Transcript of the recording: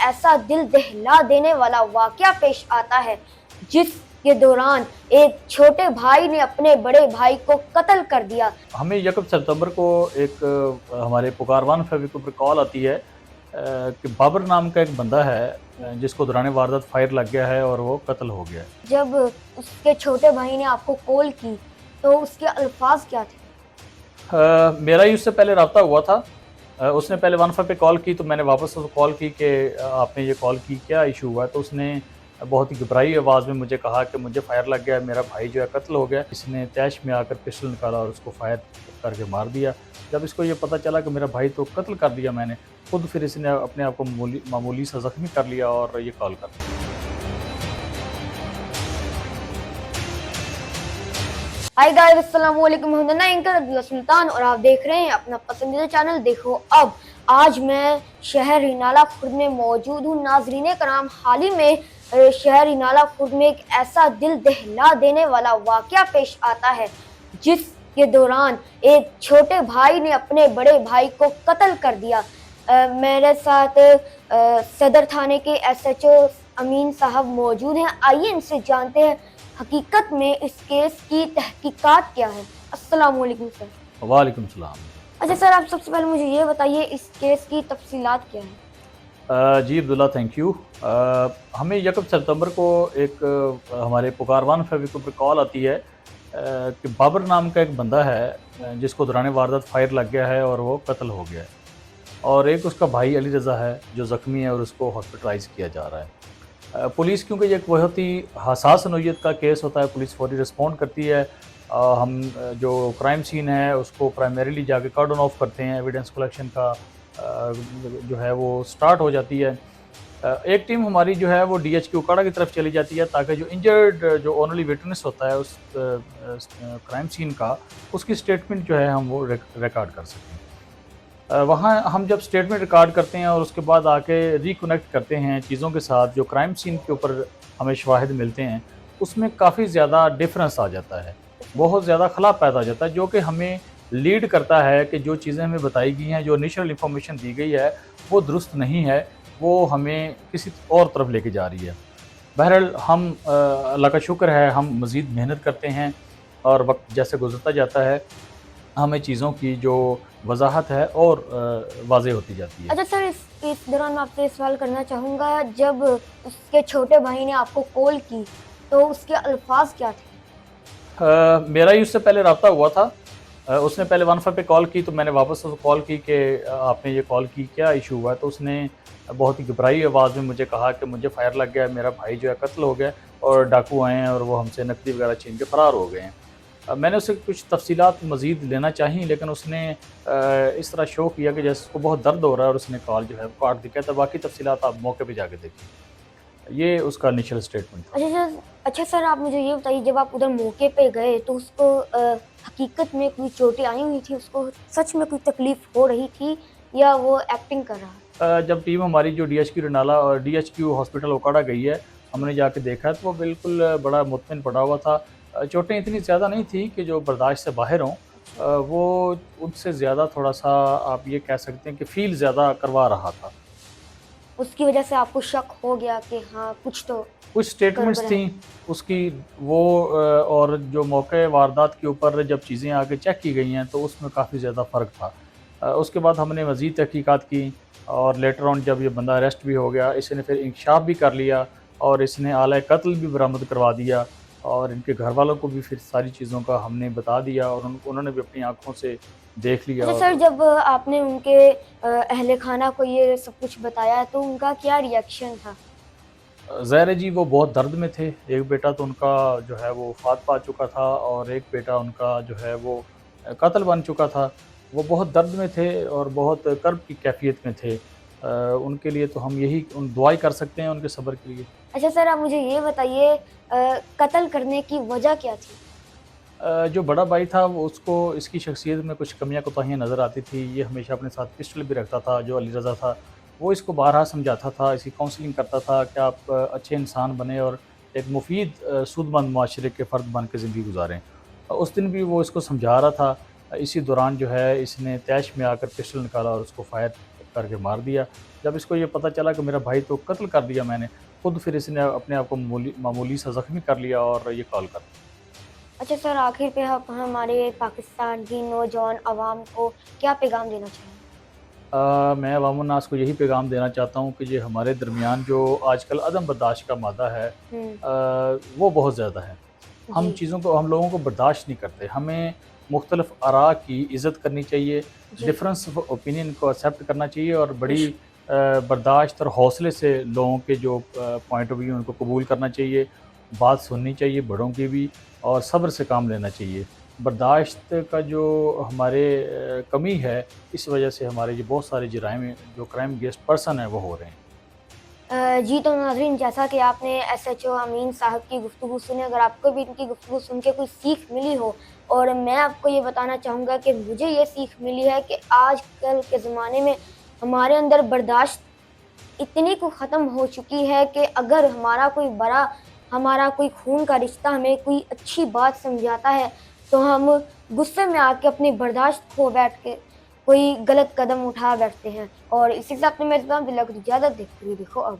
ऐसा दिल दहला देने वाला वाकया पेश आता है जिसके दौरान एक छोटे भाई ने अपने बड़े भाई को कत्ल कर दिया। हमें 1 सितंबर को एक हमारे पुकारवान फैमिली के ऊपर कॉल आती है कि बाबर नाम का एक बंदा है जिसको दौरान वारदात फायर लग गया है और वो कत्ल हो गया है। जब उसके छोटे भाई ने आपको कॉल की तो उसके अल्फाज क्या थे? मेरा ही उससे पहले रब्ता हुआ था। उसने पहले 15 पे कॉल की तो मैंने वापस उसको कॉल की कि आपने ये कॉल की, क्या इशू हुआ है? तो उसने बहुत ही घबराई आवाज़ में मुझे कहा कि मुझे फायर लग गया है, मेरा भाई जो है कत्ल हो गया। इसने तैश में आकर पिस्टल निकाला और उसको फायर करके मार दिया। जब इसको ये पता चला कि मेरा भाई तो कत्ल कर दिया मैंने, खुद फिर इसने अपने आप को मामूली सा ज़ख्मी कर लिया और ये कॉल कर दिया। हाय गाइस, अस्सलाम वालेकुम। मैं एंकर अब्दुल्ला सुल्तान और आप देख रहे हैं अपना पसंदीदा चैनल देखो अब। आज मैं शहर रिनाला खुर्द में मौजूद हूँ। नाजरीन कराम, हाल ही में शहर रिनाला खुर्द में एक ऐसा दिल दहला देने वाला वाकया पेश आता है जिसके दौरान एक छोटे भाई ने अपने बड़े भाई को कत्ल कर दिया। मेरे साथ सदर थाने के SHO अमीन साहब मौजूद हैं। आइए इनसे जानते हैं हकीकत में इस केस की तहकीकात क्या है। अस्सलाम वालेकुम सर। वालेकुम सलाम। अच्छा सर, आप सबसे पहले मुझे ये बताइए इस केस की तफसीलात क्या है? जी अब्दुल्ला, थैंक यू। हमें 1 सितंबर को एक हमारे पुकारवान फैमिली के ऊपर कॉल आती है कि बाबर नाम का एक बंदा है जिसको दौरान वारदात फायर लग गया है और वो कत्ल हो गया है। और एक उसका भाई अली रज़ा है जो ज़ख्मी है और उसको हॉस्पिटलाइज़ किया जा रहा है। पुलिस, क्योंकि ये एक बहुत ही हसास नौइयत का केस होता है, पुलिस फौरी रिस्पॉन्ड करती है। हम जो क्राइम सीन है उसको प्राइमरीली जाके कार्डन ऑफ करते हैं, एविडेंस कलेक्शन का जो है वो स्टार्ट हो जाती है। एक टीम हमारी जो है वो DHQ उकाड़ा की तरफ चली जाती है ताकि जो इंजर्ड जो ओनली विटनेस होता है उस क्राइम सीन का, उसकी स्टेटमेंट जो है हम वो रिकॉर्ड कर सकें। वहाँ हम जब स्टेटमेंट रिकॉर्ड करते हैं और उसके बाद आके रिकनेक्ट करते हैं चीज़ों के साथ, जो क्राइम सीन के ऊपर हमें शवाहिद मिलते हैं, उसमें काफ़ी ज़्यादा डिफरेंस आ जाता है, बहुत ज़्यादा खला पैदा हो जाता है, जो कि हमें लीड करता है कि जो चीज़ें हमें बताई गई हैं, जो इनिशियल इन्फॉर्मेशन दी गई है, वो दुरुस्त नहीं है, वो हमें किसी और तरफ लेके जा रही है। बहरहाल हम अल्लाह का शुक्र है, हम मज़ीद मेहनत करते हैं और वक्त जैसे गुजरता जाता है हमें चीज़ों की जो वजाहत है और वाज़ेह होती जाती है। अच्छा सर, इस दौरान मैं आपसे सवाल करना चाहूँगा, जब उसके छोटे भाई ने आपको कॉल की तो उसके अल्फाज क्या थे? मेरा ही उससे पहले रब्ता हुआ था। उसने पहले 15 पे कॉल की तो मैंने वापस उसको कॉल की कि आपने ये कॉल की, क्या इशू हुआ है? तो उसने बहुत ही घबराई आवाज़ में मुझे कहा कि मुझे फायर लग गया है, मेरा भाई जो है कत्ल हो गया और डाकू आए हैं और वो हमसे नकदी वगैरह छीन के फ़रार हो गए हैं। मैंने उससे कुछ तफसीलात मज़ीद लेना चाही, लेकिन उसने इस तरह शो किया कि जैसे उसको बहुत दर्द हो रहा है और उसने कॉल जो है वो काट दी। कहता बाकी तफसीलात आप मौके पे जाके देखिए। ये उसका इनिशियल स्टेटमेंट था। अच्छा सर, आप मुझे ये बताइए, जब आप उधर मौके पे गए तो उसको हकीकत में कोई चोटें आई हुई थी? उसको सच में कोई तकलीफ हो रही थी या वो एक्टिंग कर रहा है? जब टीम हमारी जो DHQ रनाला और DHQ हॉस्पिटल ओकाड़ा गई है, हमने जाके देखा तो वो बिल्कुल बड़ा मुतमिन पड़ा हुआ था। चोटें इतनी ज़्यादा नहीं थी कि जो बर्दाश्त से बाहर हों। वो उनसे ज़्यादा थोड़ा-सा आप ये कह सकते हैं कि फ़ील ज़्यादा करवा रहा था। उसकी वजह से आपको शक हो गया कि हाँ, कुछ तो कुछ स्टेटमेंट्स गड़बड़ थी है। उसकी, वो और जो मौके वारदात के ऊपर जब चीज़ें आके चेक की गई हैं तो उसमें काफ़ी ज़्यादा फ़र्क था। उसके बाद हमने मज़ीद तहकीकात की और लेटर ऑन जब ये बंदा अरेस्ट भी हो गया, इसने फिर इंकशाफ भी कर लिया और इसने आला कत्ल भी बरामद करवा दिया और इनके घर वालों को भी फिर सारी चीज़ों का हमने बता दिया और उन्होंने भी अपनी आँखों से देख लिया। अच्छा सर, और जब आपने उनके अहले खाना को ये सब कुछ बताया तो उनका क्या रिएक्शन था? ज़ाहिर है जी, वो बहुत दर्द में थे। एक बेटा तो उनका जो है वो वफ़ात पा चुका था और एक बेटा उनका जो है वो कातिल बन चुका था। वो बहुत दर्द में थे और बहुत कर्ब की कैफ़ियत में थे। उनके लिए तो हम यही दुआ ही कर सकते हैं उनके सब्र के लिए। अच्छा सर, आप मुझे ये बताइए, कत्ल करने की वजह क्या थी? जो बड़ा भाई था वो उसको इसकी शख्सियत में कुछ कमियाँ कोताहियाँ नज़र आती थी। ये हमेशा अपने साथ पिस्टल भी रखता था। जो अली रज़ा था वो इसको बारहा समझाता था, इसकी काउंसलिंग करता था कि आप अच्छे इंसान बने और एक मुफीद सूदमंद माशरे के फ़र्द बन के ज़िंदगी गुजारें। उस दिन भी वो इसको समझा रहा था। इसी दौरान जो है इसने तैश में आकर पिस्टल निकाला और उसको फायर करके मार दिया। जब इसको ये पता चला कि मेरा भाई तो कत्ल कर दिया मैंने, खुद फिर इसने अपने आप को मामूली सा ज़ख्मी कर लिया और ये कॉल कर दी। अच्छा सर, आखिर पे आप हमारे पाकिस्तान की नौजवान आवाम को क्या पैगाम देना चाहेंगे? मैं अवामुन्नास को यही पैगाम देना चाहता हूँ कि ये हमारे दरमियान जो आजकल अदम बर्दाश्त का मादा है हुँ, वो बहुत ज़्यादा है। जी, हम लोगों को बर्दाश्त नहीं करते। हमें मुख्तलिफ़ आरा की इज़्ज़त करनी चाहिए, जी, डिफरेंस ऑफ ओपिनियन को एक्सेप्ट करना चाहिए और बड़ी बेशक। बर्दाश्त और हौसले से लोगों के जो पॉइंट ऑफ व्यू उनको कबूल करना चाहिए, बात सुननी चाहिए बड़ों की भी और सब्र से काम लेना चाहिए। बर्दाश्त का जो हमारे कमी है, इस वजह से हमारे ये बहुत सारे जो क्राइम अगेंस्ट पर्सन हैं वो हो रहे हैं। जी, तो नाज़रीन, जैसा कि आपने एसएचओ अमीन साहब की गुफ्तगू सुनी, अगर आपको भी इनकी गुफ्तगू सुन के कोई सीख मिली हो, और मैं आपको ये बताना चाहूँगा कि मुझे ये सीख मिली है कि आजकल के ज़माने में हमारे अंदर बर्दाश्त इतनी को ख़त्म हो चुकी है कि अगर हमारा कोई खून का रिश्ता हमें कोई अच्छी बात समझाता है, तो हम गुस्से में आके अपनी बर्दाश्त खो बैठ के कोई गलत कदम उठा बैठते हैं। और इसी के साथ में मैं इजाज़त देखो अब।